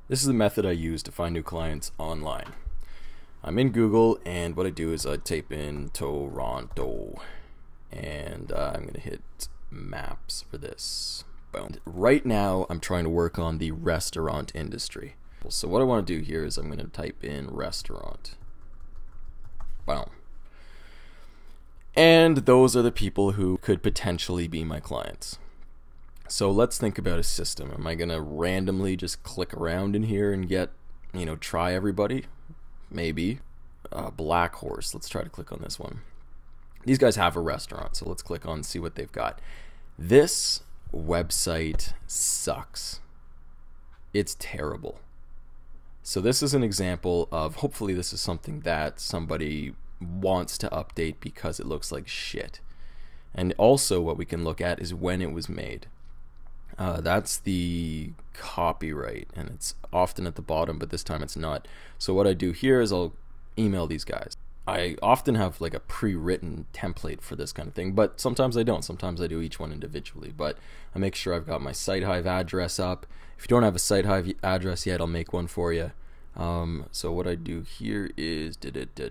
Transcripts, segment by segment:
This is the method I use to find new clients online. I'm in Google, and what I do is I type in Toronto, and I'm going to hit maps for this. Boom. Right now, I'm trying to work on the restaurant industry. So what I want to do here is I'm going to type in restaurant. Boom. And those are the people who could potentially be my clients. So let's think about a system. Am I going to randomly just click around in here and get, try everybody? Maybe. Black Horse. Let's try to click on this one. These guys have a restaurant, so let's click on and see what they've got. This website sucks. It's terrible. So this is an example of, hopefully this is something that somebody wants to update because it looks like shit. And also what we can look at is when it was made. That's the copyright, and it's often at the bottom, but this time it's not. So what I do here is I'll email these guys. I often have like a pre-written template for this kind of thing, but sometimes I don't. Sometimes I do each one individually, but I make sure I've got my Site-Hive address up. If you don't have a Site-Hive address yet, I'll make one for you. So what I do here is website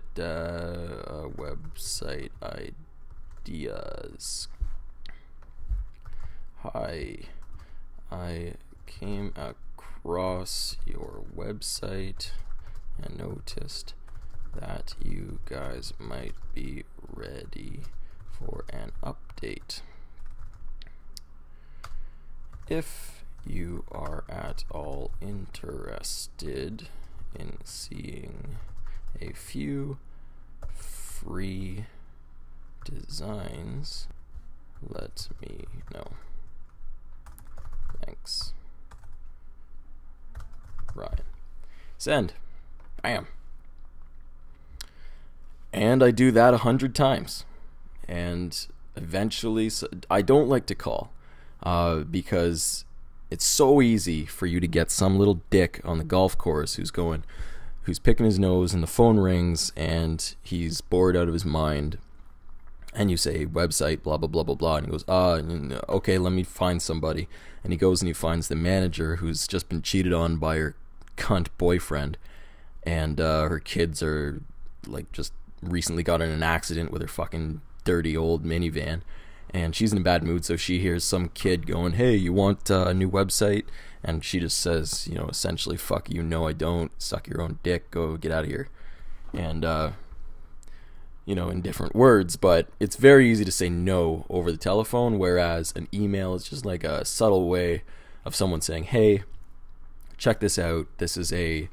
ideas. Hi, I came across your website and noticed that you guys might be ready for an update. If you are at all interested in seeing a few free designs, let me know. Thanks. Ryan. Send. Bam. And I do that 100 times. And eventually, I don't like to call because it's so easy for you to get some little dick on the golf course who's picking his nose, and the phone rings and he's bored out of his mind. And you say, website, blah, blah, blah, blah, blah. And he goes, okay, let me find somebody. And he goes and he finds the manager who's just been cheated on by her cunt boyfriend. And her kids are, like, just recently got in an accident with her fucking dirty old minivan. And she's in a bad mood, so she hears some kid going, hey, you want a new website? And she just says, essentially, fuck you, no I don't, suck your own dick, go get out of here. And, in different words, but it's very easy to say no over the telephone, whereas an email is just like a subtle way of someone saying, hey, check this out, this is a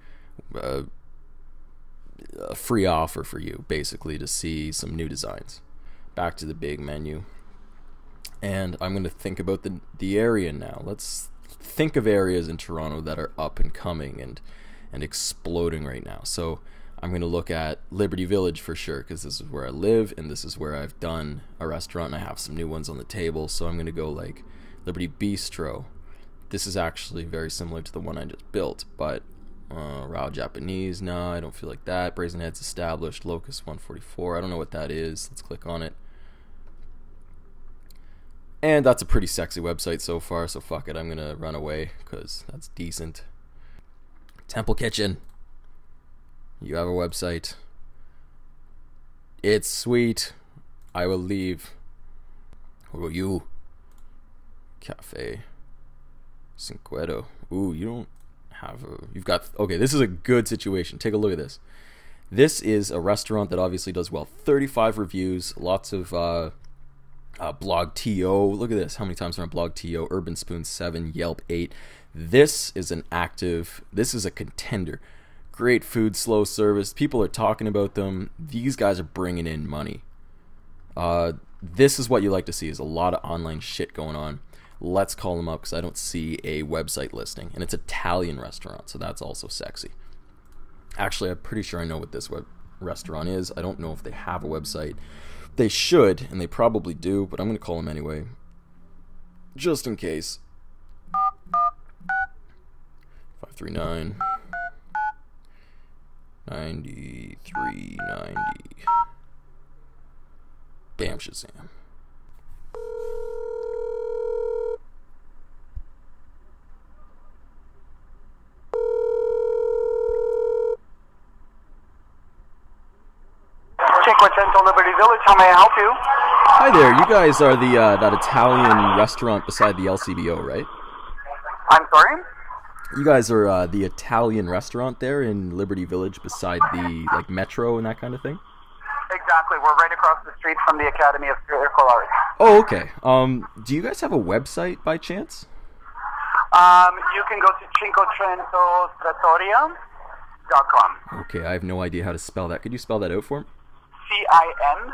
free offer for you, basically, to see some new designs. Back to the big menu. And I'm going to think about the area now. Let's think of areas in Toronto that are up and coming and exploding right now. So I'm going to look at Liberty Village for sure, because this is where I live and this is where I've done a restaurant and I have some new ones on the table. So I'm going to go like Liberty Bistro. This is actually very similar to the one I just built, but Rao Japanese, no, I don't feel like that. Brazen Heads established. Locust 144, I don't know what that is. Let's click on it. And that's a pretty sexy website so far, so fuck it, I'm going to run away because that's decent. Temple Kitchen. You have a website. It's sweet. I will leave. What about you? Cafe Cinquedo. Ooh, you don't have a... You've got... Okay, this is a good situation. Take a look at this. This is a restaurant that obviously does well. 35 reviews. Lots of Blog TO. Look at this. How many times are on Blog TO? Urban Spoon 7. Yelp 8. This is an active... This is a contender. Great food, slow service. People are talking about them. These guys are bringing in money. This is what you like to see, is a lot of online shit going on. Let's call them up because I don't see a website listing. And it's an Italian restaurant, so that's also sexy. Actually, I'm pretty sure I know what this restaurant is. I don't know if they have a website. They should, and they probably do, but I'm going to call them anyway. Just in case. 539... 9390. Damn Shazam. Quincental Liberty Village. How may I help you? Hi there. You guys are the that Italian restaurant beside the LCBO, right? I'm sorry? You guys are the Italian restaurant there in Liberty Village beside the like metro and that kind of thing? Exactly. We're right across the street from the Academy of Theatrical Arts. Oh, okay. Do you guys have a website by chance? You can go to cinquecentotrattoria.com. Okay, I have no idea how to spell that. Could you spell that out for me? CINQUECENTO.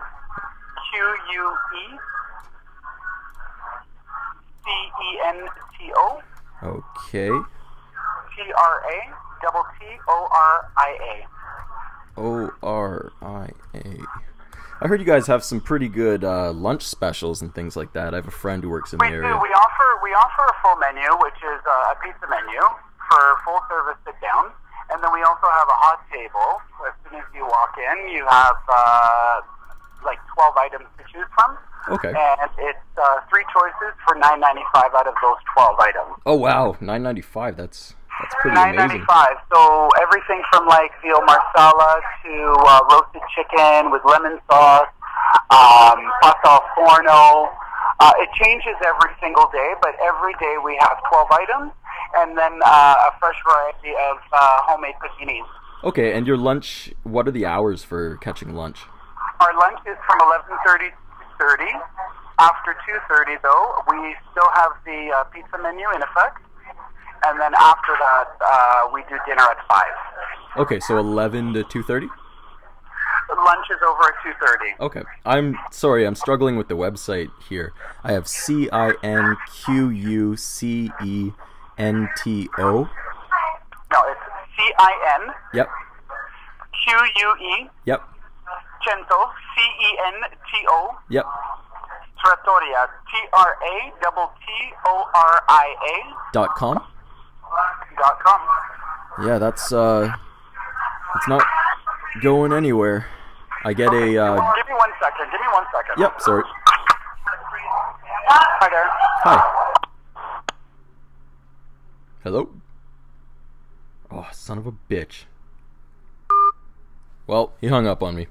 Okay. TRATTORIA. ORIA. I heard you guys have some pretty good lunch specials and things like that. I have a friend who works in the area. We offer a full menu, which is a pizza menu for full service sit down, and then we also have a hot table. As soon as you walk in, you have like 12 items to choose from. Okay. And it's 3 choices for $9.95 out of those 12 items. Oh wow, $9.95. That's pretty amazing. $9.95. So everything from like veal marsala to roasted chicken with lemon sauce, pasta al forno. It changes every single day, but every day we have 12 items, and then a fresh variety of homemade paninis. Okay, and your lunch, what are the hours for catching lunch? Our lunch is from 11:30 to 2:30. After 2:30, though, we still have the pizza menu in effect, and then after that, we do dinner at 5. Okay, so 11 to 2:30? Lunch is over at 2:30. Okay. I'm sorry, I'm struggling with the website here. I have CINQUECENTO. No, it's CIN. Yep. QUE. Yep. Cento. CENTO. Yep. Trattoria. TRATTORIA. .com. Yeah, that's it's not going anywhere. I get a Give me 1 second. Yep, sorry. Hi there. Hi. Hello? Oh, son of a bitch. Well, he hung up on me.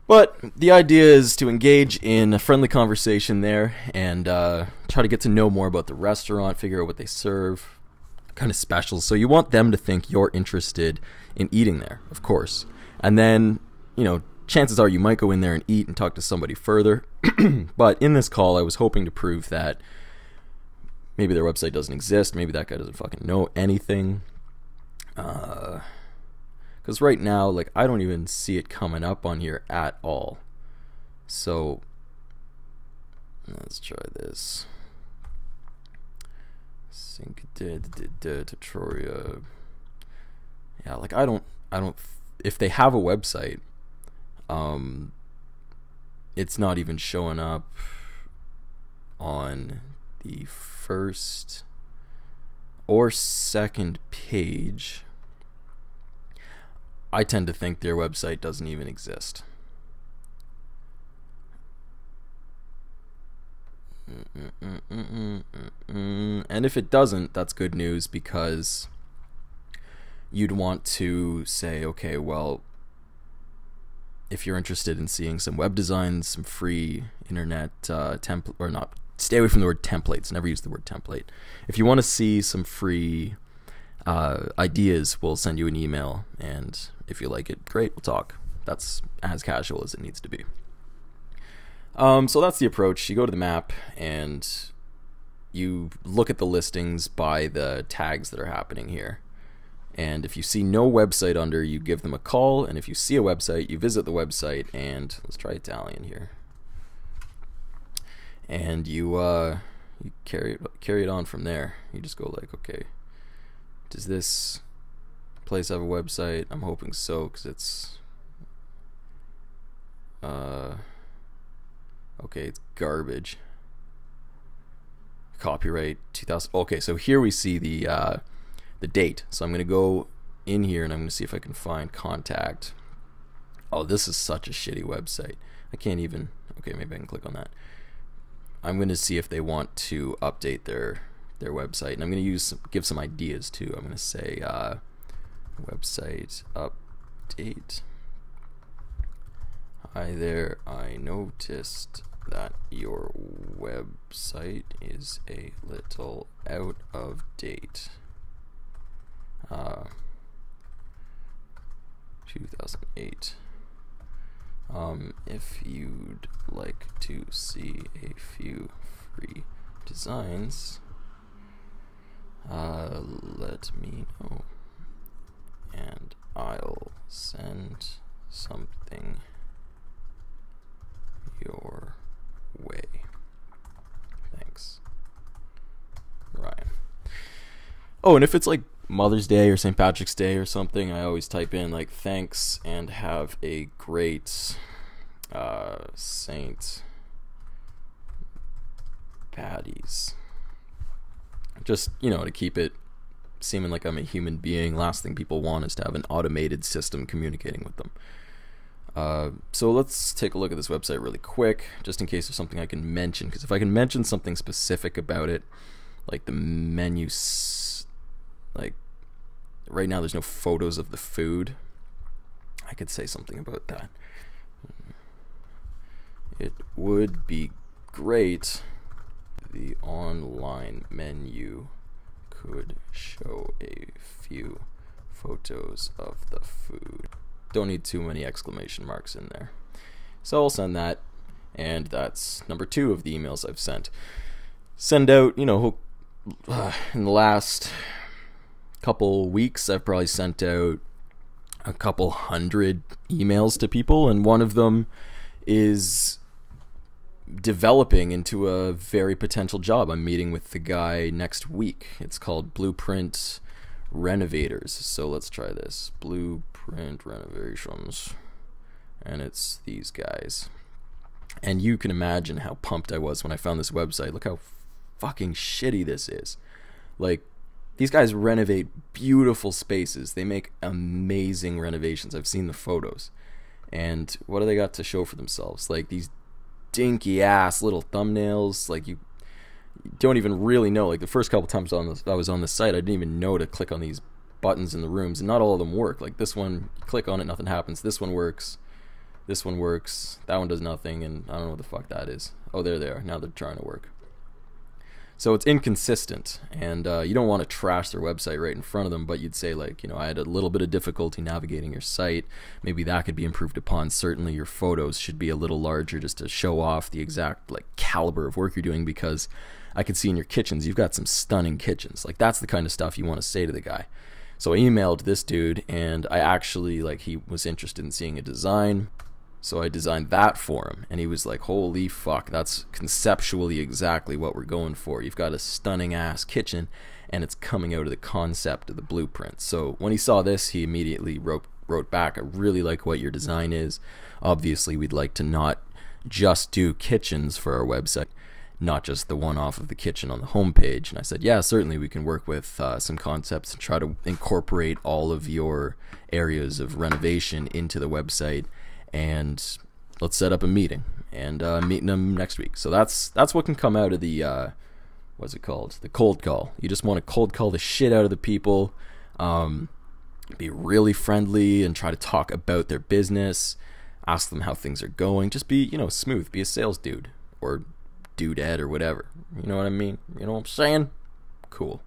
But the idea is to engage in a friendly conversation there and try to get to know more about the restaurant, figure out what they serve, kind of specials. So you want them to think you're interested in eating there, of course. And then, you know, chances are you might go in there and eat and talk to somebody further. But in this call, I was hoping to prove that maybe their website doesn't exist. Maybe that guy doesn't fucking know anything. Because right now, like, I don't even see it coming up on here at all. So let's try this. Trattoria. Yeah, like I don't. If they have a website, it's not even showing up on the first or second page. I tend to think their website doesn't even exist. And if it doesn't, that's good news, because you'd want to say, okay, well, if you're interested in seeing some web designs, some free internet template, or not, stay away from the word templates, never use the word template. If you want to see some free ideas, we'll send you an email, and if you like it, great, we'll talk. That's as casual as it needs to be. So that's the approach. You go to the map and you look at the listings by the tags that are happening here. And if you see no website under, you give them a call. And if you see a website, you visit the website, and let's try Italian here. And you carry it on from there. You just go like, okay, does this place have a website? I'm hoping so, because it's okay, it's garbage. Copyright 2000. Okay, so here we see the date. So I'm gonna go in here and I'm gonna see if I can find contact. Oh, this is such a shitty website. I can't even. Okay, maybe I can click on that. I'm gonna see if they want to update their website, and I'm gonna give some ideas too. I'm gonna say website update. Hi there, I noticed that your website is a little out of date. 2008. If you'd like to see a few free designs, let me know, and I'll send something your way. Thanks, Ryan. Oh, and if it's like Mother's Day or St. Patrick's Day or something, I always type in like thanks and have a great St. Patty's. Just, you know, to keep it seeming like I'm a human being. Last thing people want is to have an automated system communicating with them. So let's take a look at this website really quick, just in case there's something I can mention. Because if I can mention something specific about it, like the menu, like right now there's no photos of the food, I could say something about that. It would be great if the online menu could show a few photos of the food. Don't need too many exclamation marks in there. So I'll send that, and that's number 2 of the emails I've sent. Send out, you know, in the last couple weeks, I've probably sent out a couple hundred emails to people, and one of them is developing into a very potential job. I'm meeting with the guy next week. It's called Blueprint Renovators. So let's try this. Blueprint Renovations. And it's these guys. And you can imagine how pumped I was when I found this website. Look how fucking shitty this is. Like, these guys renovate beautiful spaces. They make amazing renovations. I've seen the photos. And what do they got to show for themselves? Like these dinky ass little thumbnails. Like you don't even really know. Like the first couple times I was on the site, I didn't even know to click on these buttons in the rooms, and not all of them work. Like this one, you click on it, nothing happens. This one works. This one works. That one does nothing, and I don't know what the fuck that is. Oh, there they are. Now they're trying to work. So it's inconsistent, and you don't want to trash their website right in front of them, but you'd say, like, you know, I had a little bit of difficulty navigating your site. Maybe that could be improved upon. Certainly your photos should be a little larger just to show off the exact, like, caliber of work you're doing, because I could see in your kitchens, you've got some stunning kitchens. Like, that's the kind of stuff you want to say to the guy. So I emailed this dude, and I actually, like, he was interested in seeing a design. So I designed that for him, and he was like, holy fuck, that's conceptually exactly what we're going for. You've got a stunning ass kitchen, and it's coming out of the concept of the blueprint. So when he saw this, he immediately wrote back, I really like what your design is. Obviously, we'd like to not just do kitchens for our website, not just the one off of the kitchen on the homepage. And I said, yeah, certainly we can work with some concepts and try to incorporate all of your areas of renovation into the website. And let's set up a meeting, and meeting them next week. So that's what can come out of the what's it called, the cold call. You just want to cold call the shit out of the people, be really friendly and try to talk about their business, ask them how things are going. Just be, you know, smooth. Be a sales dude or dudette or whatever. You know what I mean? You know what I'm saying? Cool.